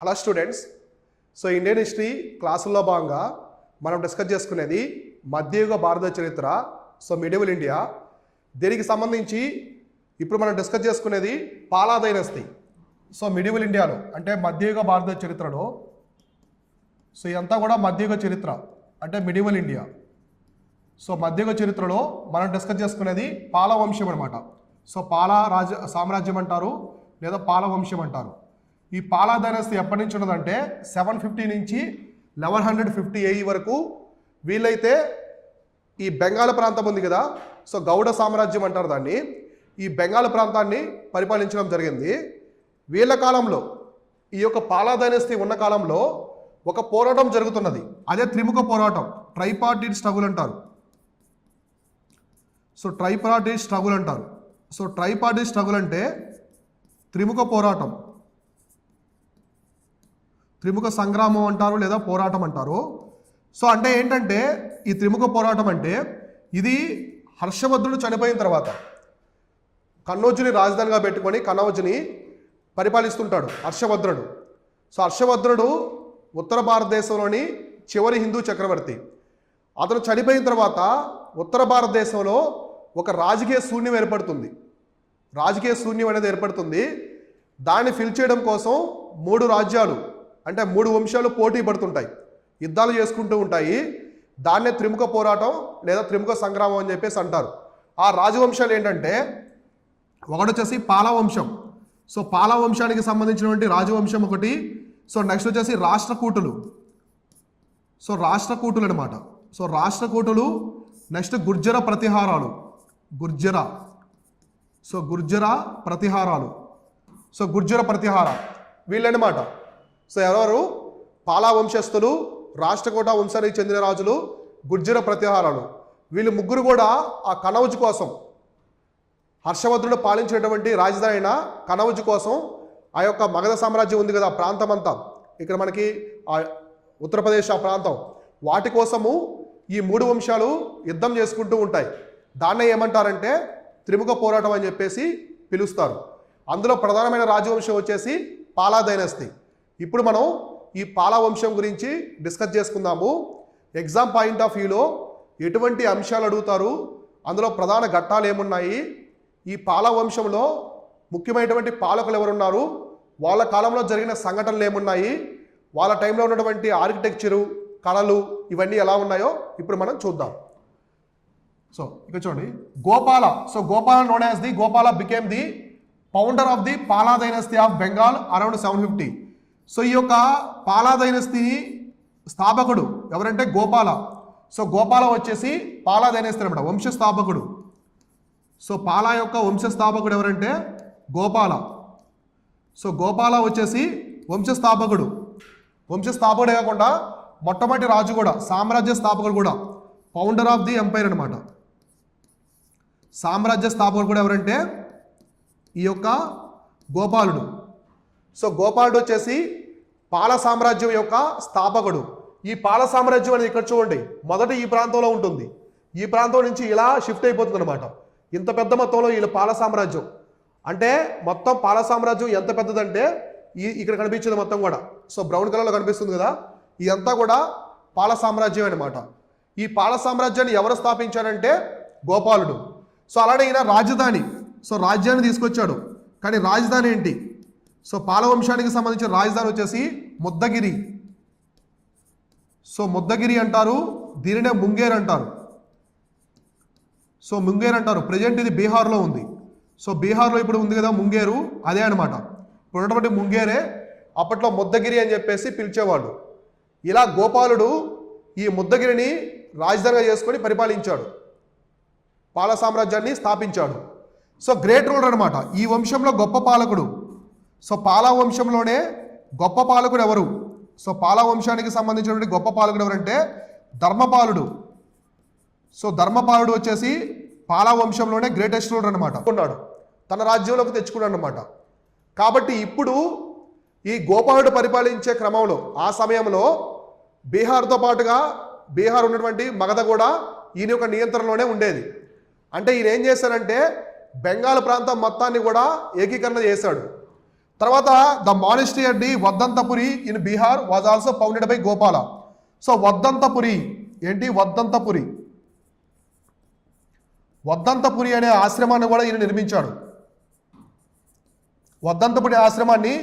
Hello students. So Indian history క్లాసుల్లో భాగంగా మనం డిస్కస్ చేసుకునేది మధ్యయుగ భారత చరిత్ర. So medieval India. దీనికి సంబంధించి ఇప్పుడు మనం డిస్కస్ చేసుకునేది పాలా డైనస్టీ. సో మిడివల్ ఇండియాలో అంటే మధ్యయుగ భారత చరిత్రలో సో ఇదంతా కూడా మధ్యయుగ చరిత్ర అంటే మిడివల్ ఇండియా. సో మధ్యయుగ చరిత్రలో మనం డిస్కస్ చేసుకునేది పాల వంశం అనమాట. సో పాలా సామ్రాజ్యం అంటారు లేదా పాల వంశం అంటారు. ఈ పాలా డైనస్టీ ఎప్పటి నుంచి ఉన్నదంటే 750 నుంచి 1150 AE వరకు. వీళ్ళైతే ఈ బెంగాల్ ప్రాంతం ఉంది కదా, సో గౌడ సామ్రాజ్యం అంటారు దాన్ని. ఈ బెంగాల్ ప్రాంతాన్ని పరిపాలించడం జరిగింది. వీళ్ళ కాలంలో ఈ యొక్క పాలా డైనస్టీ ఉన్న కాలంలో ఒక పోరాటం జరుగుతున్నది. అదే త్రిముఖ పోరాటం, ట్రైపార్టిట్ స్ట్రగుల్ అంటారు. సో ట్రైపార్టిట్ స్ట్రగుల్ అంటారు. సో ట్రైపార్టిట్ స్ట్రగుల్ అంటే త్రిముఖ పోరాటం, త్రిముఖ సంగ్రామం అంటారు లేదా పోరాటం అంటారు. సో అంటే ఏంటంటే ఈ త్రిముఖ పోరాటం అంటే ఇది హర్షవర్ధనుడు చనిపోయిన తర్వాత కన్నౌజుని రాజధానిగా పెట్టుకొని కన్నౌజుని పరిపాలిస్తుంటాడు హర్షవర్ధనుడు. సో హర్షవర్ధనుడు ఉత్తర భారతదేశంలోని చివరి హిందూ చక్రవర్తి. అతను చనిపోయిన తర్వాత ఉత్తర భారతదేశంలో ఒక రాజకీయ శూన్యం ఏర్పడుతుంది. రాజకీయ శూన్యం అనేది ఏర్పడుతుంది. దాన్ని ఫిల్ చేయడం కోసం 3 రాజ్యాలు అంటే 3 వంశాలు పోటీ పడుతుంటాయి, యుద్ధాలు చేసుకుంటూ ఉంటాయి. దాన్నే త్రిముఖ పోరాటం లేదా త్రిముఖ సంగ్రామం అని చెప్పేసి అంటారు. ఆ రాజవంశాలు ఏంటంటే ఒకటి వచ్చేసి పాలా వంశం. సో పాలా వంశానికి సంబంధించినటువంటి రాజవంశం ఒకటి. సో నెక్స్ట్ వచ్చేసి రాష్ట్రకూటులు. సో రాష్ట్రకూటులు అనమాట. So రాష్ట్రకూటులు. Next Gurjara ప్రతిహారాలు, Gurjara. So Gurjara ప్రతిహారాలు. So Gurjara ప్రతిహార వీళ్ళనమాట. So ఎవరెవరు? పాలా వంశస్థులు, రాష్ట్రకూట వంశానికి చెందిన రాజులు, గుర్జర ప్రతిహారాలు. వీళ్ళు ముగ్గురు కూడా ఆ కనౌజ్ కోసం, హర్షవర్ధనుడు పాలించేటువంటి రాజధాని అయిన కనౌజ్ కోసం ఆ యొక్క మగధ సామ్రాజ్యం ఉంది కదా ప్రాంతం అంతా, ఇక్కడ మనకి ఆ ఉత్తరప్రదేశ్ ఆ ప్రాంతం, వాటి కోసము ఈ 3 వంశాలు యుద్ధం చేసుకుంటూ ఉంటాయి. దాన్నే ఏమంటారంటే త్రిముఖ పోరాటం అని చెప్పేసి పిలుస్తారు. అందులో ప్రధానమైన రాజవంశం వచ్చేసి పాలా డైనస్టీ. ఇప్పుడు మనం ఈ పాలా వంశం గురించి డిస్కస్ చేసుకుందాము. ఎగ్జామ్ పాయింట్ ఆఫ్ వ్యూలో ఎటువంటి అంశాలు అడుగుతారు, అందులో ప్రధాన ఘట్టాలు ఏమున్నాయి, ఈ పాలా వంశంలో ముఖ్యమైనటువంటి పాలకులు ఎవరున్నారు, వాళ్ళ కాలంలో జరిగిన సంఘటనలు ఏమున్నాయి, వాళ్ళ టైంలో ఉన్నటువంటి ఆర్కిటెక్చరు, కళలు ఇవన్నీ ఎలా ఉన్నాయో ఇప్పుడు మనం చూద్దాం. సో ఇక్కడ చూడండి, Gopala. So Gopala known as the Gopala became the founder of the Pala dynasty of Bengal around 750. So ఈ యొక్క పాలా డైనస్టీ స్థాపకుడు ఎవరంటే గోపాల. సో గోపాల వచ్చేసి పాలా డైనస్టీ అనమాట, వంశస్థాపకుడు. సో పాలా యొక్క వంశస్థాపకుడు ఎవరంటే గోపాల. సో గోపాల వచ్చేసి వంశస్థాపకుడు. వంశస్థాపకుడే కాకుండా మొట్టమొదటి రాజు కూడా, సామ్రాజ్య స్థాపకుడు కూడా, ఫౌండర్ ఆఫ్ ది ఎంపైర్ అనమాట. సామ్రాజ్య స్థాపకుడు కూడా ఎవరంటే ఈ యొక్క గోపాలుడు. సో గోపాలుడు వచ్చేసి పాల సామ్రాజ్యం యొక్క స్థాపకుడు. ఈ పాల సామ్రాజ్యం అనేది ఇక్కడ చూడండి, మొదట ఈ ప్రాంతంలో ఉంటుంది, ఈ ప్రాంతం నుంచి ఇలా షిఫ్ట్ అయిపోతుంది అనమాట. ఇంత పెద్ద మొత్తంలో వీళ్ళ పాల సామ్రాజ్యం అంటే మొత్తం పాల సామ్రాజ్యం ఎంత పెద్దదంటే ఇక్కడ కనిపించేది మొత్తం కూడా, సో బ్రౌన్ కలర్లో కనిపిస్తుంది కదా, ఇదంతా కూడా పాల సామ్రాజ్యం అనమాట. ఈ పాల సామ్రాజ్యాన్ని ఎవరు స్థాపించారంటే గోపాలుడు. సో అలానే ఈయన రాజధాని, సో రాజ్యాన్ని తీసుకొచ్చాడు. కానీ రాజధాని ఏంటి? సో పాల వంశానికి సంబంధించిన రాజధాని వచ్చేసి ముద్దగిరి. సో ముద్దగిరి అంటారు, దీనినే ముంగేర్ అంటారు. సో ముంగేర్ అంటారు. ప్రజెంట్ ఇది బీహార్లో ఉంది. సో బీహార్లో ఇప్పుడు ఉంది కదా ముంగేరు, అదే అనమాట. ఇప్పుడు ఉన్నటువంటి ముంగేరే అప్పట్లో ముద్దగిరి అని చెప్పేసి పిలిచేవాళ్ళు. ఇలా గోపాలుడు ఈ ముద్దగిరిని రాజధానిగా చేసుకొని పరిపాలించాడు, పాల సామ్రాజ్యాన్ని స్థాపించాడు. సో గ్రేట్ రూలర్ అనమాట ఈ వంశంలో గొప్ప పాలకుడు. సో పాలా వంశంలోనే గొప్ప పాలకుడు ఎవరు? సో పాలా వంశానికి సంబంధించినటువంటి గొప్ప పాలకుడు ఎవరంటే ధర్మపాలుడు. సో ధర్మపాలుడు వచ్చేసి పాలా వంశంలోనే గ్రేటెస్ట్ రూలర్ అనమాట. ఉన్నాడు, తన రాజ్యంలోకి తెచ్చుకున్నాడు అనమాట. కాబట్టి ఇప్పుడు ఈ గోపాలుడు పరిపాలించే క్రమంలో ఆ సమయంలో బీహార్తో పాటుగా బీహార్ ఉన్నటువంటి మగధ కూడా ఈయన యొక్క నియంత్రణలోనే ఉండేది. అంటే ఈయన ఏం చేశారంటే బెంగాల్ ప్రాంతం మొత్తాన్ని కూడా ఏకీకరణ చేశాడు. తర్వాత the monastery at the Vaddantapuri in Bihar was also founded by Gopala. So Vaddantapuri ఏంటి? వద్దంతపురి. వద్దంతపురి అనే ఆశ్రమాన్ని కూడా ఈయన నిర్మించాడు. వద్దంతపురి ఆశ్రమాన్ని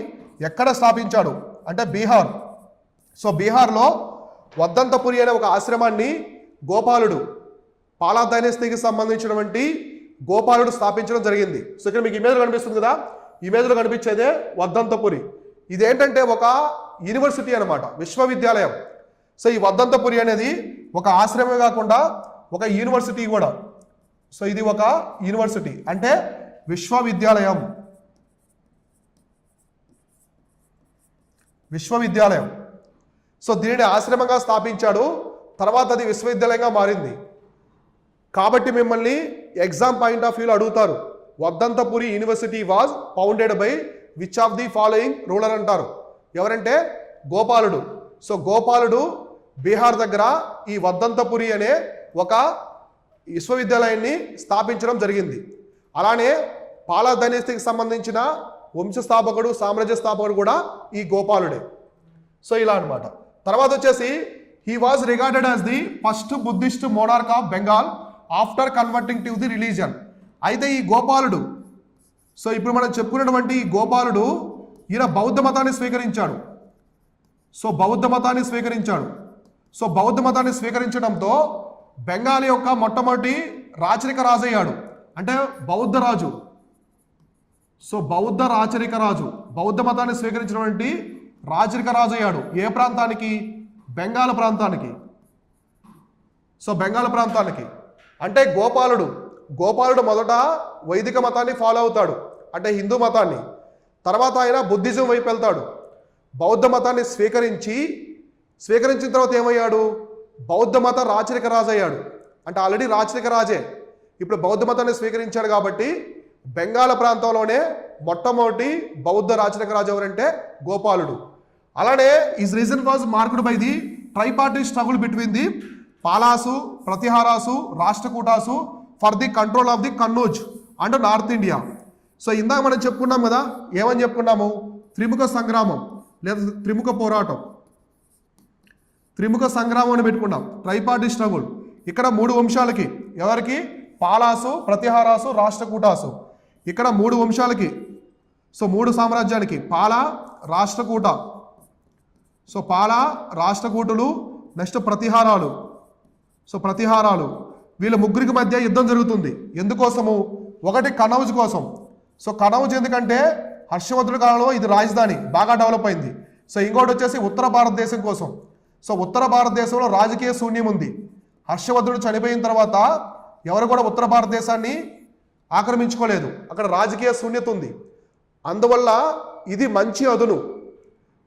ఎక్కడ స్థాపించాడు అంటే బీహార్. సో బీహార్లో వద్దంతపురి అనే ఒక ఆశ్రమాన్ని గోపాలుడు, పాలా డైనస్టీకి సంబంధించినటువంటి గోపాలుడు స్థాపించడం జరిగింది. సో ఇక్కడ మీకు ఇమేజ్లో కనిపిస్తుంది కదా, ఇమేజ్లో కనిపించేదే వద్దంతపురి. ఇదేంటంటే ఒక యూనివర్సిటీ అనమాట, విశ్వవిద్యాలయం. సో ఈ వద్దంతపురి అనేది ఒక ఆశ్రమే కాకుండా ఒక యూనివర్సిటీ కూడా. సో ఇది ఒక యూనివర్సిటీ అంటే విశ్వవిద్యాలయం. విశ్వవిద్యాలయం. సో దీనిని ఆశ్రమంగా స్థాపించాడు, తర్వాత అది విశ్వవిద్యాలయంగా మారింది. కాబట్టి మిమ్మల్ని ఎగ్జామ్ పాయింట్ ఆఫ్ వ్యూలో అడుగుతారు, Vaddantapuri university was founded by which of the following ruler అంటారు. ఎవరంటే గోపాలుడు. సో గోపాలుడు బీహార్ దగ్గర ఈ వద్దంతపురి అనే ఒక విశ్వవిద్యాలయాన్ని స్థాపించడం జరిగింది. అలానే పాలా డైనస్టీకి సంబంధించిన వంశస్థాపకుడు, సామ్రాజ్య స్థాపకుడు కూడా ఈ గోపాలుడే. సో ఇలా అనమాట. తర్వాత వచ్చేసి he was regarded as the first Buddhist monarch of Bengal after converting to the religion. అయితే ఈ గోపాలుడు, సో ఇప్పుడు మనం చెప్పుకున్నటువంటి ఈ గోపాలుడు ఈయన బౌద్ధ మతాన్ని స్వీకరించాడు. సో బౌద్ధ మతాన్ని స్వీకరించాడు. సో బౌద్ధ మతాన్ని స్వీకరించడంతో బెంగాల్ యొక్క మొట్టమొదటి రాచరిక రాజు అయ్యాడు, అంటే బౌద్ధ రాజు. సో బౌద్ధ రాచరిక రాజు, బౌద్ధ మతాన్ని స్వీకరించినటువంటి రాచరిక రాజు అయ్యాడు. ఏ ప్రాంతానికి? బెంగాల్ ప్రాంతానికి. సో బెంగాల్ ప్రాంతానికి అంటే గోపాలుడు మొదట వైదిక మతాన్ని ఫాలో అవుతాడు, అంటే హిందూ మతాన్ని. తర్వాత ఆయన బుద్ధిజం వైపు వెళ్తాడు. బౌద్ధ మతాన్ని స్వీకరించిన తర్వాత ఏమయ్యాడు? బౌద్ధ మత రాచరిక రాజు అయ్యాడు. అంటే ఆల్రెడీ రాచరిక రాజే, ఇప్పుడు బౌద్ధ మతాన్ని స్వీకరించాడు. కాబట్టి బెంగాల్ ప్రాంతంలోనే మొట్టమొదటి బౌద్ధ రాచరిక రాజు ఎవరంటే గోపాలుడు. అలానే his reign was marked by the tripartite struggle between the Palas, Pratiharas, Rashtrakutas for the control of the Kannauj and north India. So ఇందాక మనం చెప్పుకున్నాం కదా, ఏమని చెప్పుకున్నాము? త్రిముఖ సంగ్రామం లేదా త్రిముఖ పోరాటం, త్రిముఖ సంగ్రామం అని పెట్టుకున్నాం, ట్రైపార్టీ స్ట్రగుల్. ఇక్కడ 3 వంశాలకి, ఎవరికి? పాలాసు, ప్రతిహారాసు, రాష్ట్రకూటాసు. ఇక్కడ 3 వంశాలకి, సో 3 సామ్రాజ్యానికి, పాలా, రాష్ట్రకూట. సో పాలా, రాష్ట్రకూటులు, నెక్స్ట్ ప్రతిహారాలు. సో ప్రతిహారాలు, వీళ్ళ ముగ్గురికి మధ్య యుద్ధం జరుగుతుంది. ఎందుకోసము? ఒకటి కనౌజ్ కోసం. సో కనౌజ్ ఎందుకంటే హర్షవర్ధుడి కాలంలో ఇది రాజధాని, బాగా డెవలప్ అయింది. సో ఇంకోటి వచ్చేసి ఉత్తర భారతదేశం కోసం. సో ఉత్తర భారతదేశంలో రాజకీయ శూన్యం ఉంది. హర్షవర్ధుడు చనిపోయిన తర్వాత ఎవరు కూడా ఉత్తర భారతదేశాన్ని ఆక్రమించుకోలేదు, అక్కడ రాజకీయ శూన్యత ఉంది. అందువల్ల ఇది మంచి అదును,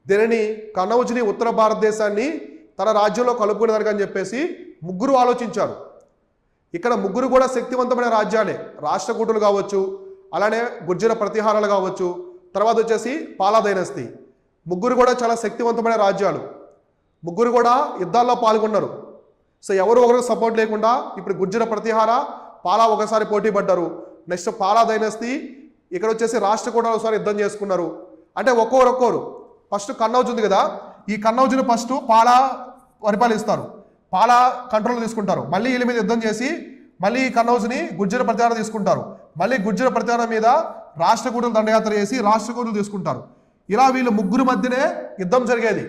దీనిని కనౌజ్ని, ఉత్తర భారతదేశాన్ని తన రాజ్యంలో కలుపుకునేదానికి అని చెప్పేసి ముగ్గురు ఆలోచించారు. ఇక్కడ ముగ్గురు కూడా శక్తివంతమైన రాజ్యాలే, రాష్ట్రకూటులు కావచ్చు, అలానే గుర్జర ప్రతిహారాలు కావచ్చు, తర్వాత వచ్చేసి పాలా డైనస్టీ. ముగ్గురు కూడా చాలా శక్తివంతమైన రాజ్యాలు. ముగ్గురు కూడా యుద్ధాల్లో పాల్గొన్నారు. సో ఎవరు ఒకరికి సపోర్ట్ లేకుండా ఇప్పుడు గుర్జర ప్రతిహార, పాలా ఒకసారి పోటీ పడ్డారు. నెక్స్ట్ పాలా డైనస్టీ, ఇక్కడ వచ్చేసి రాష్ట్రకూటాలు ఒకసారి యుద్ధం చేసుకున్నారు. అంటే ఒక్కొక్కరు ఫస్ట్ కన్నౌజ్ ఉంది కదా, ఈ కన్నౌజ్ని ఫస్ట్ పాలా పరిపాలిస్తారు, పాలా కంట్రోల్ తీసుకుంటారు. మళ్ళీ వీళ్ళ మీద యుద్ధం చేసి మళ్ళీ ఈ కన్నౌజ్ని గుర్జర ప్రతిహార తీసుకుంటారు. మళ్ళీ గుర్జర ప్రతిహార మీద రాష్ట్రకూటులు దండయాత్ర చేసి రాష్ట్రకూటులు తీసుకుంటారు. ఇలా వీళ్ళు ముగ్గురు మధ్యనే యుద్ధం జరిగేది.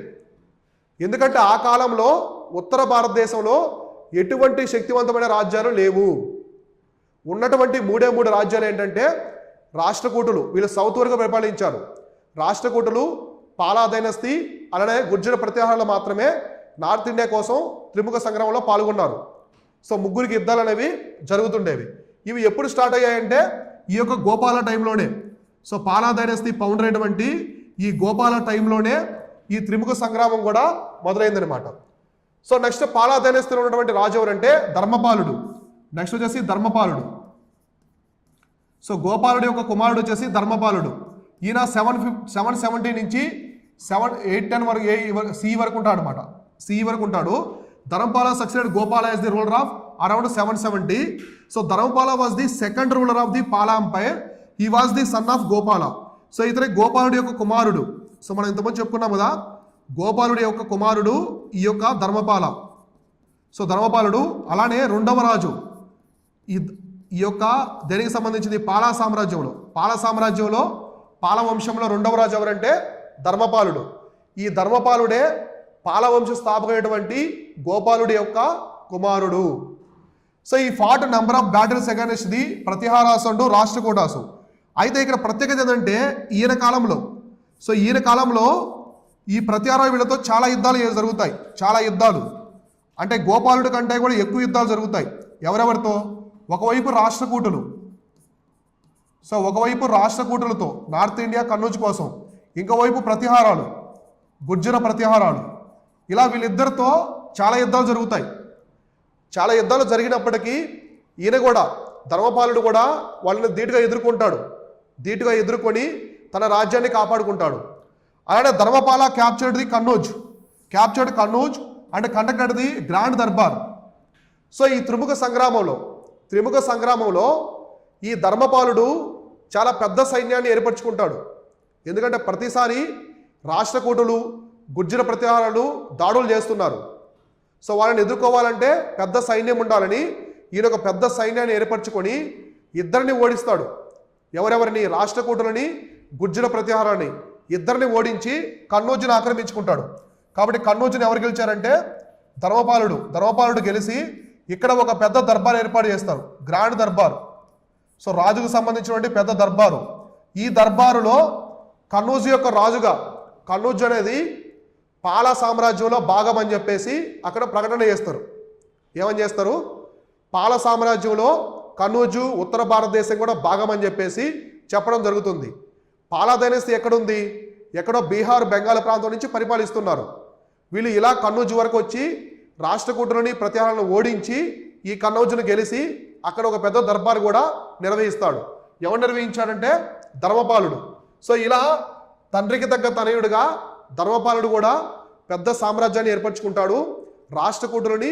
ఎందుకంటే ఆ కాలంలో ఉత్తర భారతదేశంలో ఎటువంటి శక్తివంతమైన రాజ్యాలు లేవు. ఉన్నటువంటి 3 రాజ్యాలు ఏంటంటే రాష్ట్రకూటులు, వీళ్ళు సౌత్ వరకు పరిపాలించారు. రాష్ట్రకూటులు, పాలా డైనస్టీ, అలానే గుర్జర ప్రతిహారాలు మాత్రమే నార్త్ ఇండియా కోసం త్రిముఖ సంగ్రామంలో పాల్గొన్నారు. సో ముగ్గురికి యుద్ధాలు అనేవి జరుగుతుండేవి. ఇవి ఎప్పుడు స్టార్ట్ అయ్యాయంటే ఈ యొక్క గోపాల టైంలోనే. సో పాలా డైనస్టీ ఫౌండర్ అయినటువంటి ఈ గోపాల టైంలోనే ఈ త్రిముఖ సంగ్రామం కూడా మొదలైందనమాట. సో నెక్స్ట్ పాలా డైనస్టీలో ఉన్నటువంటి రాజు ఎవరంటే ధర్మపాలుడు. నెక్స్ట్ వచ్చేసి ధర్మపాలుడు. సో గోపాలుడి యొక్క కుమారుడు వచ్చేసి ధర్మపాలుడు. ఈయన 770 నుంచి 810 వరకు సి వరకు ఉంటాడు అనమాట, సి వరకు ఉంటాడు. Dharmapala succeeded Gopala as the ruler of around 770. So Dharmapala was the second ruler of the Pala empire. He was the son of Gopala. So ఇతనే గోపాలుడి యొక్క కుమారుడు. సో మనం ఇంతమంది చెప్పుకున్నాం కదా, గోపాలుడి యొక్క కుమారుడు ఈ యొక్క ధర్మపాల. సో ధర్మపాలుడు. అలానే రెండవ రాజు ఈ యొక్క దేనికి సంబంధించింది, పాలా సామ్రాజ్యంలో. పాల వంశంలో రెండవ రాజు ఎవరంటే ధర్మపాలుడు. ఈ ధర్మపాలుడే పాలవంశ స్థాపకమైనటువంటి గోపాలుడి యొక్క కుమారుడు. So he fought number of battles against the Pratiharas and Rashtrakutas. అయితే ఇక్కడ ప్రత్యేకత ఏంటంటే ఈయన కాలంలో ఈ ప్రతిహార వీళ్ళతో చాలా యుద్ధాలు జరుగుతాయి. చాలా యుద్ధాలు అంటే గోపాలుడి కంటే కూడా ఎక్కువ యుద్ధాలు జరుగుతాయి. ఎవరెవరితో? ఒకవైపు రాష్ట్రకూటులు. సో ఒకవైపు రాష్ట్రకూటులతో నార్త్ ఇండియా కన్నూజ్ కోసం, ఇంకోవైపు ప్రతిహారాలు, గుర్జర ప్రతిహారాలు. ఇలా వీళ్ళిద్దరితో చాలా యుద్ధాలు జరుగుతాయి. చాలా యుద్ధాలు జరిగినప్పటికీ ఈయన కూడా ధర్మపాలుడు కూడా వాళ్ళని ధీటుగా ఎదుర్కొని తన రాజ్యాన్ని కాపాడుకుంటాడు. అలానే Dharmapala captured Kannauj and conducted the grand durbar. So ఈ త్రిముఖ సంగ్రామంలో ఈ ధర్మపాలుడు చాలా పెద్ద సైన్యాన్ని ఏర్పరచుకుంటాడు. ఎందుకంటే ప్రతిసారి రాష్ట్రకూటులు, గుర్జర ప్రతిహారాలు దాడులు చేస్తున్నారు. సో వాళ్ళని ఎదుర్కోవాలంటే పెద్ద సైన్యం ఉండాలని ఈయన ఒక పెద్ద సైన్యాన్ని ఏర్పరచుకొని ఇద్దరిని ఓడిస్తాడు. ఎవరెవరిని? రాష్ట్రకూటులని, గుర్జర ప్రతిహారాన్ని ఇద్దరిని ఓడించి కన్నౌజ్ని ఆక్రమించుకుంటాడు. కాబట్టి కన్నౌజ్ని ఎవరు గెలిచారంటే ధర్మపాలుడు గెలిచి ఇక్కడ ఒక పెద్ద దర్బార్ ఏర్పాటు చేస్తారు, గ్రాండ్ దర్బార్. సో రాజుకు సంబంధించినటువంటి పెద్ద దర్బారు. ఈ దర్బారులో కన్నౌజ్ అనేది పాలా సామ్రాజ్యంలో భాగం అని చెప్పేసి అక్కడ ప్రకటన చేస్తారు. ఏమని చేస్తారు? పాల సామ్రాజ్యంలో కన్నౌజు ఉత్తర భారతదేశం కూడా భాగం అని చెప్పేసి చెప్పడం జరుగుతుంది. పాలా డైనస్టీ ఎక్కడుంది? ఎక్కడో బీహార్, బెంగాల్ ప్రాంతం నుంచి పరిపాలిస్తున్నారు. వీళ్ళు ఇలా కన్నౌజ్ వరకు వచ్చి రాష్ట్రకూటులని, ప్రతిహారాలను ఓడించి ఈ కన్నౌజ్ను గెలిచి అక్కడ ఒక పెద్ద దర్బార్ కూడా నిర్వహిస్తాడు. ఎవరు నిర్వహించాడంటే ధర్మపాలుడు. సో ఇలా తండ్రికి తగ్గ తనయుడుగా ధర్మపాలుడు కూడా పెద్ద సామ్రాజ్యాన్ని ఏర్పరచుకుంటాడు. రాష్ట్రకూటులని,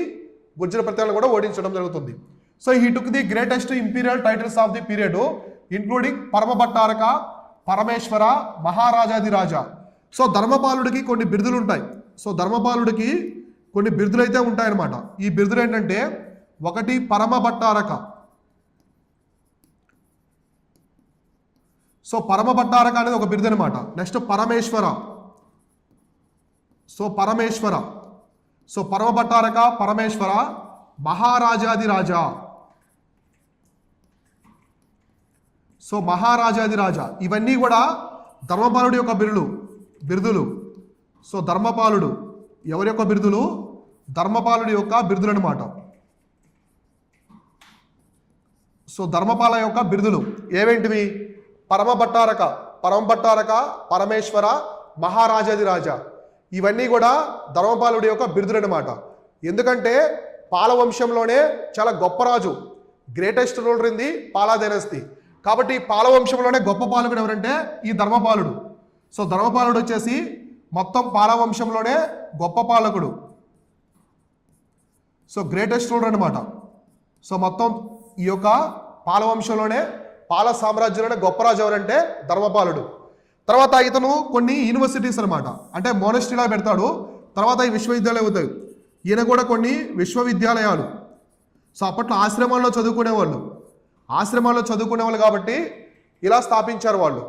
గుర్జర ప్రతిహారాలను కూడా ఓడించడం జరుగుతుంది. So he took the greatest imperial titles of the period including Paramabhattaraka, Parameshvara, Maharajadhiraja. So ధర్మపాలుడికి కొన్ని బిరుదులు ఉంటాయి. కొన్ని బిరుదులు అయితే ఉంటాయన్నమాట. ఈ బిరుదులు ఏంటంటే, ఒకటి పరమభట్టారక. సో పరమభట్టారక అనేది ఒక బిరుదు అనమాట. నెక్స్ట్ పరమేశ్వర. సో పరమభట్టారక, పరమేశ్వర, మహారాజాదిరాజా. సో మహారాజాదిరాజా ఇవన్నీ కూడా ధర్మపాలుడి యొక్క బిరుదులు. సో ధర్మపాలుడు ఎవరి యొక్క బిరుదులు? ధర్మపాలుడి యొక్క బిరుదులు అనమాట. సో ధర్మపాల యొక్క బిరుదులు ఏవేంటివి? పరమభట్టారక, పరమేశ్వర, మహారాజాదిరాజా. ఇవన్నీ కూడా ధర్మపాలుడి యొక్క బిరుదులు అనమాట. ఎందుకంటే పాల వంశంలోనే చాలా గొప్ప రాజు, greatest ruler in the Pala dynasty. కాబట్టి పాల వంశంలోనే గొప్ప పాలకుడు ఎవరంటే ఈ ధర్మపాలుడు. సో ధర్మపాలుడు వచ్చేసి మొత్తం పాల వంశంలోనే గొప్ప పాలకుడు. సో గ్రేటెస్ట్ రూలర్ అనమాట. సో మొత్తం ఈ యొక్క పాల వంశంలోనే, పాల సామ్రాజ్యంలోనే గొప్ప రాజు ఎవరంటే ధర్మపాలుడు. తర్వాత ఇతను కొన్ని యూనివర్సిటీస్ అనమాట, అంటే మోనస్ట్రీలా పెడతాడు. తర్వాత ఈ విశ్వవిద్యాలయం అవుతాయి. ఈయన కూడా కొన్ని విశ్వవిద్యాలయాలు. సో అప్పట్లో ఆశ్రమాల్లో చదువుకునేవాళ్ళు కాబట్టి ఇలా స్థాపించారు వాళ్ళు.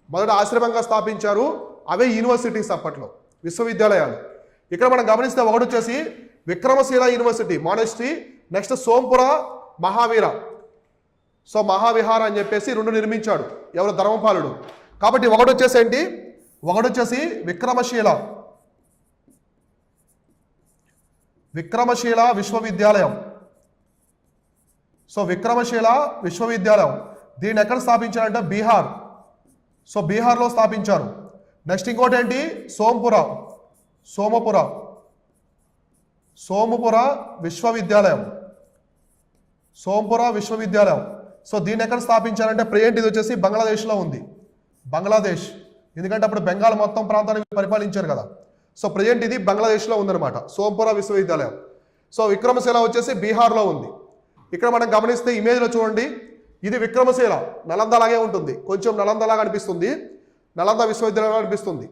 మొదట ఆశ్రమంగా స్థాపించారు, అవే యూనివర్సిటీస్ అప్పట్లో, విశ్వవిద్యాలయాలు. ఇక్కడ మనం గమనిస్తే ఒకటి వచ్చేసి Vikramashila university, monastery. Next Somapura Mahavira. So Mahavihara అని చెప్పేసి రెండు నిర్మించాడు ఎవరు? ధర్మపాలుడు. కాబట్టి ఒకటి వచ్చేసి విక్రమశీల విశ్వవిద్యాలయం. సో విక్రమశీల విశ్వవిద్యాలయం దీన్ని ఎక్కడ స్థాపించారంటే బీహార్. సో బీహార్లో స్థాపించారు. నెక్స్ట్ ఇంకోటి ఏంటి? సోమపుర విశ్వవిద్యాలయం. సో దీన్ని ఎక్కడ స్థాపించారంటే ప్రజెంట్ ఇది వచ్చేసి బంగ్లాదేశ్లో ఉంది. ఎందుకంటే అప్పుడు బెంగాల్ మొత్తం ప్రాంతాన్ని పరిపాలించారు కదా. సో ప్రజెంట్ ఇది బంగ్లాదేశ్లో ఉందన్నమాట, సోంపుర విశ్వవిద్యాలయం. సో విక్రమశీల వచ్చేసి బీహార్లో ఉంది. ఇక్కడ మనం గమనిస్తే ఇమేజ్లో చూడండి, ఇది విక్రమశీల నలందలాగే ఉంటుంది, కొంచెం నలందలాగా అనిపిస్తుంది. నలంద విశ్వవిద్యాలయం అనిపిస్తుంది.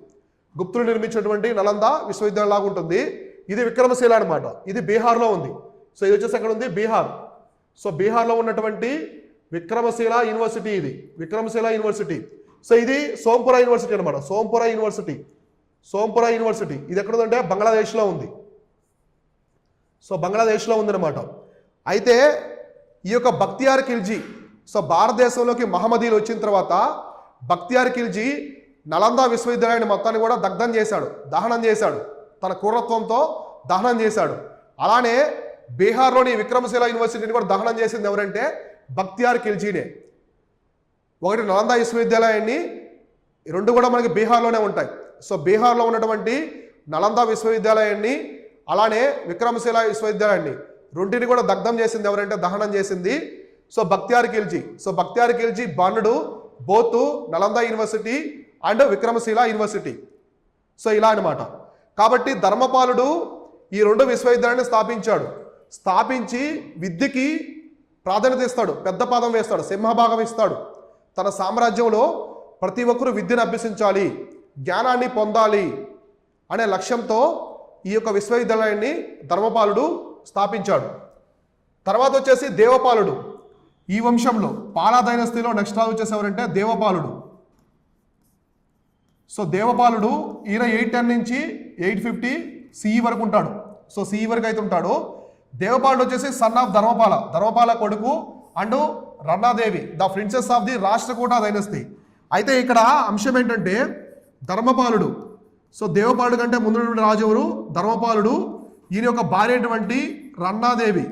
గుప్తులు నిర్మించినటువంటి నలంద విశ్వవిద్యాలయం లాగా ఉంటుంది. ఇది విక్రమశిల అనమాట. ఇది బీహార్లో ఉంది. సో ఇది వచ్చేసి ఎక్కడ ఉంది? బీహార్. సో బీహార్లో ఉన్నటువంటి విక్రమశిల యూనివర్సిటీ ఇది, విక్రమశిల యూనివర్సిటీ. సో ఇది సోంపురా యూనివర్సిటీ అనమాట. సోంపురా యూనివర్సిటీ ఇది ఎక్కడ ఉందంటే బంగ్లాదేశ్లో ఉంది. సో బంగ్లాదేశ్లో ఉందన్నమాట. అయితే ఈ యొక్క బక్తియార్ ఖిల్జీ, సో భారతదేశంలోకి మహమ్మదీలు వచ్చిన తర్వాత బక్తియార్ ఖిల్జీ నలంద విశ్వవిద్యాలయాన్ని మొత్తాన్ని కూడా దహనం చేశాడు. తన క్రూరత్వంతో దహనం చేశాడు. అలానే బీహార్లోని విక్రమశిల యూనివర్సిటీని కూడా దహనం చేసింది ఎవరంటే బక్తియార్ ఖిల్జీనే. ఒకటి నలంద విశ్వవిద్యాలయాన్ని, రెండు కూడా మనకి బీహార్లోనే ఉంటాయి. సో బీహార్లో ఉన్నటువంటి నలంద విశ్వవిద్యాలయాన్ని అలానే విక్రమశిల విశ్వవిద్యాలయాన్ని రెంటిని కూడా దహనం చేసింది so Bakhtiyar Khilji. So Bakhtiyar Khilji burned both Nalanda university and Vikramashila university. So ఇలా అనమాట. కాబట్టి ధర్మపాలుడు ఈ రెండు విశ్వవిద్యాలయాన్ని స్థాపించి విద్యకి ప్రాధాన్యత ఇస్తాడు, పెద్ద పాదం వేస్తాడు, సింహభాగం ఇస్తాడు. తన సామ్రాజ్యంలో ప్రతి ఒక్కరూ విద్యను అభ్యసించాలి, జ్ఞానాన్ని పొందాలి అనే లక్ష్యంతో ఈ యొక్క విశ్వవిద్యాలయాన్ని ధర్మపాలుడు స్థాపించాడు. తర్వాత వచ్చేసి దేవపాలుడు. ఈ వంశంలో పాలా డైనస్టీలో నెక్స్ట్ రాజు వచ్చేసి ఎవరంటే దేవపాలుడు. సో దేవపాలుడు ఈయన 810 నుంచి 850 CE వరకు ఉంటాడు. సో CE వరకు అయితే ఉంటాడు. దేవపాలుడు వచ్చేసి సన్ ఆఫ్ ధర్మపాల కొడుకు and Rannadevi, the princess of the Rashtrakuta dynasty. అయితే ఇక్కడ అంశం ఏంటంటే ధర్మపాలుడు, సో దేవపాలుడు కంటే ముందు రాజు ఎవరు? ధర్మపాలుడు. ఈయన యొక్క భార్య అయినటువంటి రన్నాదేవి.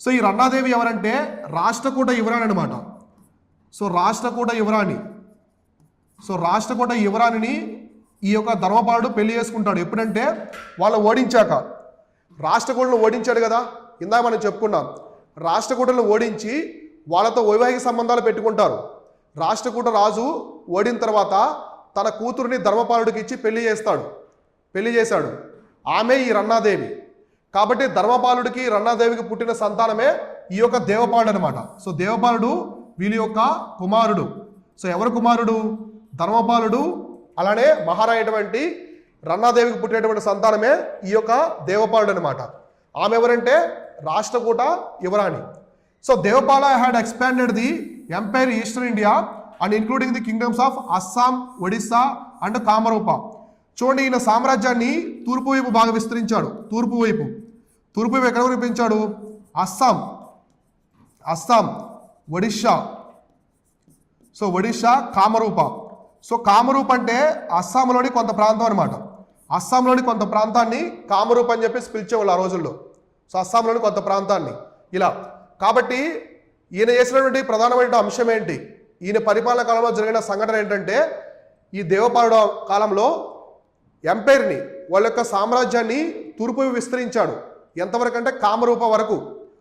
సో ఈ రన్నాదేవి ఎవరంటే రాష్ట్రకూట యువరాణి అనమాట. సో రాష్ట్రకూట యువరాణిని ఈ యొక్క ధర్మపాలుడు పెళ్లి చేసుకుంటాడు. ఎప్పుడంటే వాళ్ళు ఓడించాక, రాష్ట్రకూటలను ఓడించాడు కదా, ఇందాక మనం చెప్పుకున్నాం. రాష్ట్రకూటలను ఓడించి వాళ్ళతో వైవాహిక సంబంధాలు పెట్టుకుంటారు. రాష్ట్రకూట రాజు ఓడిన తర్వాత తన కూతురుని ధర్మపాలుడికి ఇచ్చి పెళ్లి చేశాడు. ఆమె ఈ రన్నాదేవి. కాబట్టి ధర్మపాలుడికి రన్నాదేవికి పుట్టిన సంతానమే ఈ యొక్క దేవపాలుడు అనమాట. సో దేవపాలుడు వీళ్ళ యొక్క కుమారుడు. సో ఎవరు కుమారుడు? ధర్మపాలుడు అలానే మహారాణి రన్నాదేవికి పుట్టినటువంటి సంతానమే ఈ యొక్క దేవపాలుడు అనమాట. ఆమె ఎవరంటే రాష్ట్రకూట యువరాణి. So Devapala had expanded the empire eastern India and including the kingdoms of Assam, Odisha and Kamarupa. చూడండి, ఈయన సామ్రాజ్యాన్ని తూర్పు వైపు బాగా విస్తరించాడు. తూర్పు వైపు ఎక్కడ వినిపించాడు? అస్సాం, ఒడిషా. సో ఒడిషా, కామరూప. సో కామరూప్ అంటే అస్సాంలోని కొంత ప్రాంతం అనమాట. అస్సాంలోని కొంత ప్రాంతాన్ని కామరూప్ అని చెప్పేసి పిలిచేవాళ్ళు ఆ రోజుల్లో. సో అస్సాంలోని కొంత ప్రాంతాన్ని ఇలా. కాబట్టి ఈయన చేసినటువంటి ప్రధానమైన అంశం ఏంటి? ఈయన పరిపాలన కాలంలో జరిగిన సంఘటన ఏంటంటే ఈ దేవపాలుడు కాలంలో ఎంపైర్ని, వాళ్ళ యొక్క సామ్రాజ్యాన్ని తూర్పు విస్తరించాడు. ఎంతవరకు అంటే కామరూప వరకు.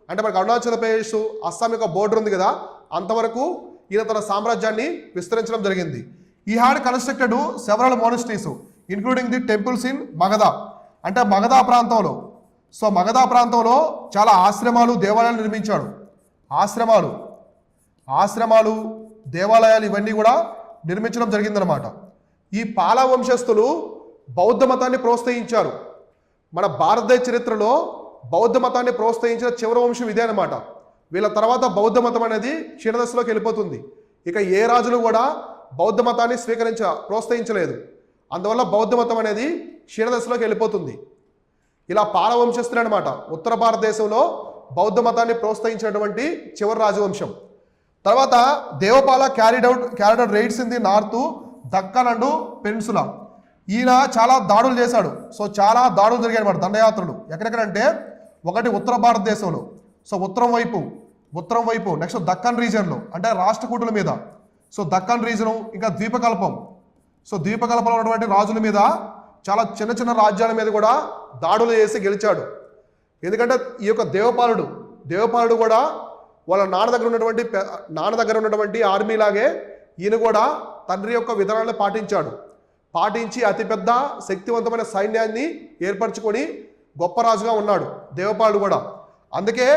అంటే మనకు అరుణాచల్ ప్రదేశ్, అస్సాం యొక్క బోర్డర్ ఉంది కదా, అంతవరకు ఈయన తన సామ్రాజ్యాన్ని విస్తరించడం జరిగింది. He had constructed several monasteries including the temples in Magadha. అంటే మగధ ప్రాంతంలో, సో మగధ ప్రాంతంలో చాలా ఆశ్రమాలు, దేవాలయాలు నిర్మించాడు. ఆశ్రమాలు, దేవాలయాలు ఇవన్నీ కూడా నిర్మించడం జరిగిందనమాట. ఈ పాలా వంశస్థులు బౌద్ధ మతాన్ని ప్రోత్సహించారు. మన భారతదేశ చరిత్రలో బౌద్ధ మతాన్ని ప్రోత్సహించిన చివరి వంశం ఇదే అనమాట. వీళ్ళ తర్వాత బౌద్ధ మతం అనేది క్షీణదశలోకి వెళ్ళిపోతుంది. ఇక ఏ రాజులు కూడా బౌద్ధ మతాన్ని ప్రోత్సహించలేదు. అందువల్ల బౌద్ధ మతం అనేది క్షీణదశలోకి వెళ్ళిపోతుంది. ఇలా పాల వంశస్థులు అనమాట ఉత్తర భారతదేశంలో బౌద్ధ మతాన్ని ప్రోత్సహించినటువంటి చివరి రాజవంశం. తర్వాత Devapala carried out raids in the north, Deccan and peninsula. ఈయన చాలా దాడులు చేశాడు. సో చాలా దాడులు జరిగాయి అనమాట, దండయాత్రలు. ఎక్కడెక్కడంటే ఒకటి ఉత్తర భారతదేశంలో, సో ఉత్తరం వైపు నెక్స్ట్ దక్కన్ రీజియన్లో అంటే రాష్ట్రకూటుల మీద, సో దక్కన్ రీజను, ఇంకా ద్వీపకల్పం. సో ద్వీపకల్పంలో ఉన్నటువంటి రాజుల మీద, చాలా చిన్న చిన్న రాజ్యాల మీద కూడా దాడులు చేసి గెలిచాడు. ఎందుకంటే ఈ యొక్క దేవపాలుడు కూడా వాళ్ళ నాన్న దగ్గర ఉన్నటువంటి ఆర్మీ లాగే ఈయన కూడా తండ్రి యొక్క విధానాలను పాటించి అతిపెద్ద శక్తివంతమైన సైన్యాన్ని ఏర్పరచుకొని గొప్ప రాజుగా ఉన్నాడు దేవపాలుడు కూడా. అందుకే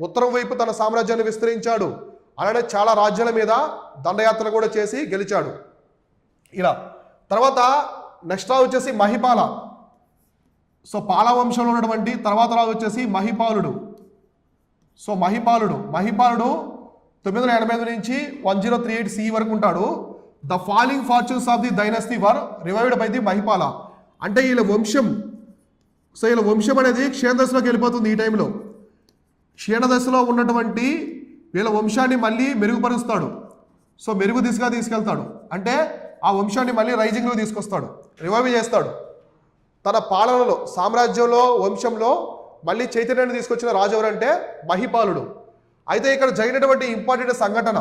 ఉత్తరం వైపు తన సామ్రాజ్యాన్ని విస్తరించాడు. అలానే చాలా రాజ్యాల మీద దండయాత్ర కూడా చేసి గెలిచాడు. ఇలా తర్వాత నెక్స్ట్ రాజు వచ్చేసి మహిపాల. సో పాల వంశంలో ఉన్నటువంటి తర్వాత రాజు వచ్చేసి మహిపాలుడు. సో మహిపాలుడు 985 నుంచి 1038 CE వరకు ఉంటాడు. The falling fortunes of the dynasty were revived by the Mahipala. అంటే వీళ్ళ వంశం అనేది క్షీణదశలోకి వెళ్ళిపోతుంది. ఈ టైంలో క్షీణదశలో ఉన్నటువంటి వీళ్ళ వంశాన్ని మళ్ళీ మెరుగుపరుస్తాడు. సో మెరుగు దిశగా తీసుకెళ్తాడు. అంటే ఆ వంశాన్ని మళ్ళీ రైజింగ్లో తీసుకొస్తాడు, రివైవ్ చేస్తాడు. తన పాలనలో సామ్రాజ్యంలో వంశంలో మళ్ళీ చైతన్యాన్ని తీసుకొచ్చిన రాజు ఎవరంటే మహిపాలుడు. అయితే ఇక్కడ జరిగినటువంటి ఇంపార్టెంట్ సంఘటన,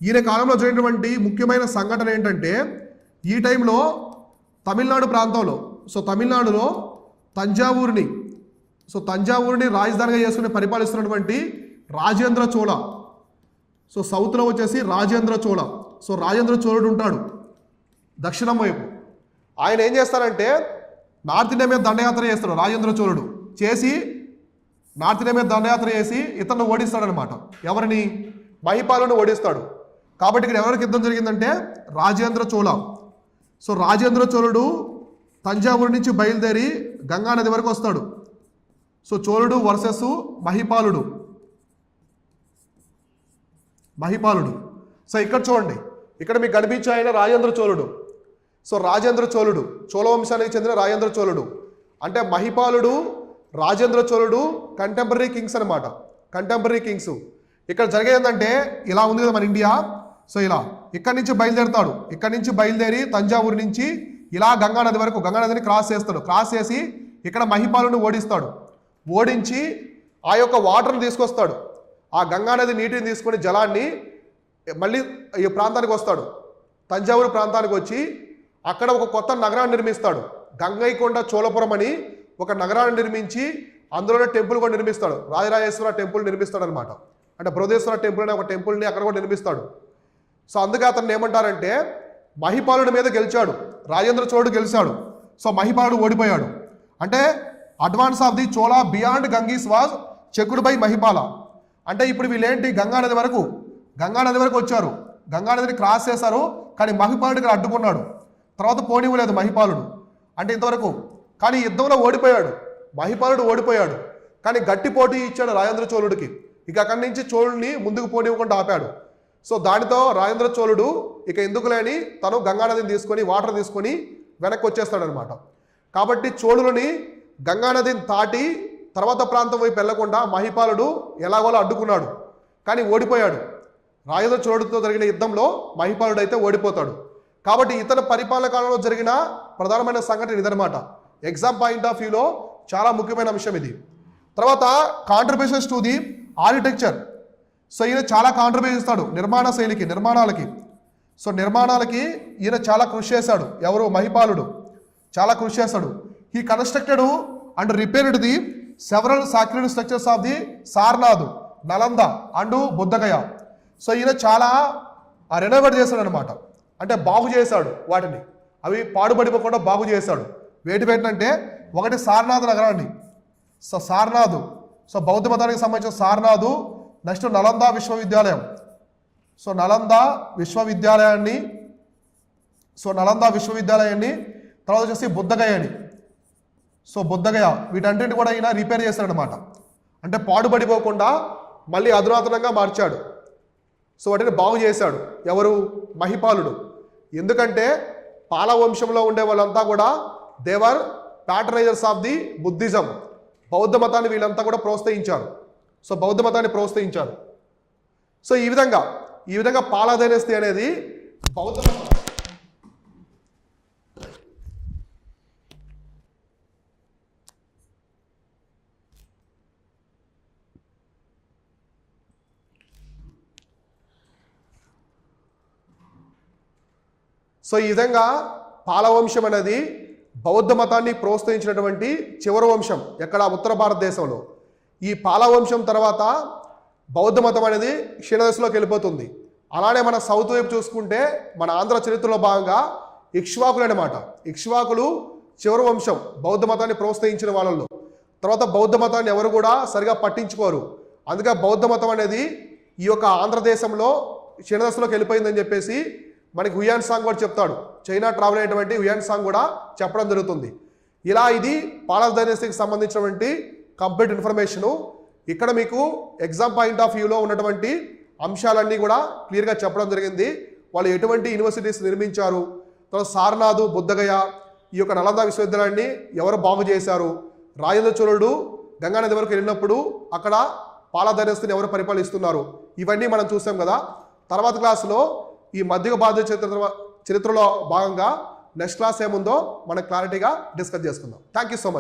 ఈయన కాలంలో జరిగినటువంటి ముఖ్యమైన సంఘటన ఏంటంటే ఈ టైంలో తమిళనాడు ప్రాంతంలో, సో తమిళనాడులో తంజావూరుని రాజధానిగా చేసుకుని పరిపాలిస్తున్నటువంటి రాజేంద్ర చోళ. సో సౌత్లో వచ్చేసి రాజేంద్ర చోళ. సో రాజేంద్ర చోళుడు ఉంటాడు దక్షిణం వైపు. ఆయన ఏం చేస్తారంటే నార్త్ ఇండియా మీద దండయాత్ర చేస్తాడు. రాజేంద్ర చోళుడు నార్త్ ఇండియా మీద దండయాత్ర చేసి ఇతన్ని ఓడిస్తాడనమాట. ఎవరిని? మహిపాలుని ఓడిస్తాడు. కాబట్టి ఇక్కడ ఎవరికి యుద్ధం జరిగిందంటే రాజేంద్ర చోళ. సో రాజేంద్ర చోళుడు తంజావూరు నుంచి బయలుదేరి గంగా నది వరకు వస్తాడు. సో చోళుడు వర్సెస్ మహిపాలుడు. సో ఇక్కడ చూడండి, ఇక్కడ మీకు కనిపించే ఆయన రాజేంద్ర చోళుడు. సో రాజేంద్ర చోళుడు చోళ వంశానికి చెందిన రాజేంద్ర చోళుడు. అంటే మహిపాలుడు, రాజేంద్ర చోళుడు కంటెంపరీ కింగ్స్ అనమాట. Contemporary kings. ఇక్కడ జరిగేది ఏంటంటే ఇలా ఉంది కదా మన ఇండియా. సో ఇలా ఇక్కడి నుంచి బయలుదేరుతాడు. ఇక్కడి నుంచి బయలుదేరి తంజావూరు నుంచి ఇలా గంగా నది వరకు, గంగా నదిని క్రాస్ చేస్తాడు. క్రాస్ చేసి ఇక్కడ మహిపాలుని ఓడిస్తాడు. ఓడించి ఆ యొక్క వాటర్ని తీసుకొస్తాడు. ఆ గంగా నది నీటిని తీసుకొని జలాన్ని మళ్ళీ ఈ ప్రాంతానికి వస్తాడు. తంజావూరు ప్రాంతానికి వచ్చి అక్కడ ఒక కొత్త నగరాన్ని నిర్మిస్తాడు. గంగైకొండ చోళపురం అని ఒక నగరాన్ని నిర్మించి అందులోనే టెంపుల్ కూడా నిర్మిస్తాడు. రాజరాజేశ్వర టెంపుల్ నిర్మిస్తాడు అనమాట. అంటే బృహదేశ్వర టెంపుల్ అనే ఒక టెంపుల్ని అక్కడ కూడా నిర్మిస్తాడు. సో అందుకే అతను ఏమంటారంటే మహిపాలుడి మీద గెలిచాడు, రాజేంద్ర చోళుడు గెలిచాడు. సో మహిపాలుడు ఓడిపోయాడు. అంటే advance of the Chola beyond Ganges was checked by Mahipala. అంటే ఇప్పుడు వీళ్ళేంటి గంగా నది వరకు వచ్చారు. గంగా నదిని క్రాస్ చేశారు. కానీ మహిపాలుడు ఇక్కడ అడ్డుకున్నాడు. తర్వాత పోనివ్వలేదు మహిపాలుడు. అంటే ఇంతవరకు. కానీ యుద్ధంలో ఓడిపోయాడు. మహిపాలుడు ఓడిపోయాడు. కానీ గట్టి పోటీ ఇచ్చాడు రాజేంద్ర చోళుడికి. ఇక అక్కడి నుంచి చోళుడిని ముందుకు పోనివ్వకుండా ఆపాడు. సో దానితో రాజేంద్ర చోళుడు ఇక ఎందుకు లేని తను గంగానదిని తీసుకొని వాటర్ తీసుకొని వెనక్కి వచ్చేస్తాడనమాట. కాబట్టి చోళులని గంగానదిని దాటి తర్వాత ప్రాంతం వైపు వెళ్లకుండా మహిపాలుడు ఎలాగోలా అడ్డుకున్నాడు. కానీ ఓడిపోయాడు. రాజేంద్ర చోళుడితో జరిగిన యుద్ధంలో మహిపాలుడు అయితే ఓడిపోతాడు. కాబట్టి ఇతర పరిపాలన కాలంలో జరిగిన ప్రధానమైన సంఘటన ఇదనమాట. ఎగ్జామ్ పాయింట్ ఆఫ్ వ్యూలో చాలా ముఖ్యమైన అంశం ఇది. తర్వాత contributions to the architecture. So ఈయన చాలా కాంట్రిబ్యూషన్ ఇస్తాడు నిర్మాణ శైలికి, నిర్మాణాలకి. సో నిర్మాణాలకి ఈయన చాలా కృషి చేశాడు. ఎవరు? మహిపాలుడు చాలా కృషి చేశాడు. He constructed and repaired the several sacred structures of the Sarnath, Nalanda and Bodh Gaya. So ఈయన చాలా రెనోవేట్ చేశాడు అనమాట. అంటే బాగు చేశాడు వాటిని. అవి పాడుపడిపోకుండా బాగు చేశాడు. వేటివేటినంటే ఒకటి సారనాథ్ నగరాన్ని, సో సారనాథ్, సో బౌద్ధ మతానికి సంబంధించిన సారనాథ్. నెక్స్ట్ నలంద విశ్వవిద్యాలయం. సో నలంద విశ్వవిద్యాలయాన్ని తర్వాత వచ్చేసి బుద్ధగయని. సో బుద్ధగయ వీటన్నింటిని కూడా ఈయన రిపేర్ చేశాడనమాట. అంటే పాడుపడిపోకుండా మళ్ళీ అధునాతనంగా మార్చాడు. సో వాటిని బాగు చేశాడు. ఎవరు? మహిపాలుడు. ఎందుకంటే పాల వంశంలో ఉండే వాళ్ళంతా కూడా దేవర్ ప్యాట్రనైజర్స్ ఆఫ్ ది బుద్ధిజం. బౌద్ధ మతాన్ని వీళ్ళంతా కూడా ప్రోత్సహించారు. సో బౌద్ధ మతాన్ని ప్రోత్సహించారు. సో ఈ విధంగా పాల డైనస్టీ అనేది బౌద్ధ మతం. సో ఈ విధంగా పాలవంశం అనేది బౌద్ధ మతాన్ని ప్రోత్సహించినటువంటి చివరి వంశం ఎక్కడ? ఉత్తర భారతదేశంలో. ఈ పాలవంశం తర్వాత బౌద్ధ మతం అనేది క్షీణదశలోకి వెళ్ళిపోతుంది. అలానే మన సౌత్ వైపు చూసుకుంటే మన ఆంధ్ర చరిత్రలో భాగంగా ఇక్ష్వాకులు అనమాట. ఇక్ష్వాకులు చివరి వంశం బౌద్ధ మతాన్ని ప్రోత్సహించిన వాళ్ళలో. తర్వాత బౌద్ధ మతాన్ని ఎవరు కూడా సరిగా పట్టించుకోరు. అందుకే బౌద్ధ మతం అనేది ఈ యొక్క ఆంధ్రదేశంలో క్షీణదశలోకి వెళ్ళిపోయిందని చెప్పేసి మనకి హుయాన్ సాంగ్ కూడా చెప్తాడు. చైనా ట్రావెల్ అయినటువంటి హుయాన్ సాంగ్ కూడా చెప్పడం జరుగుతుంది. ఇలా ఇది పాలా డైనస్టీకి సంబంధించినటువంటి కంప్లీట్ ఇన్ఫర్మేషను. ఇక్కడ మీకు ఎగ్జామ్ పాయింట్ ఆఫ్ వ్యూలో ఉన్నటువంటి అంశాలన్నీ కూడా క్లియర్గా చెప్పడం జరిగింది. వాళ్ళు ఎటువంటి యూనివర్సిటీస్ నిర్మించారు, తర్వాత సారనాథ్, బుద్ధగయ, ఈ యొక్క నలంద విశ్వవిద్యాలయాన్ని ఎవరు బాగు చేశారు, రాజేంద్ర చోళుడు గంగానది వరకు వెళ్ళినప్పుడు అక్కడ పాలా డైనస్టీని ఎవరు పరిపాలిస్తున్నారు, ఇవన్నీ మనం చూసాం కదా. తర్వాత క్లాసులో ఈ మధ్య భారత చరిత్రలో భాగంగా నెక్స్ట్ క్లాస్ ఏముందో మనం క్లారిటీగా డిస్కస్ చేసుకుందాం. Thank you so much.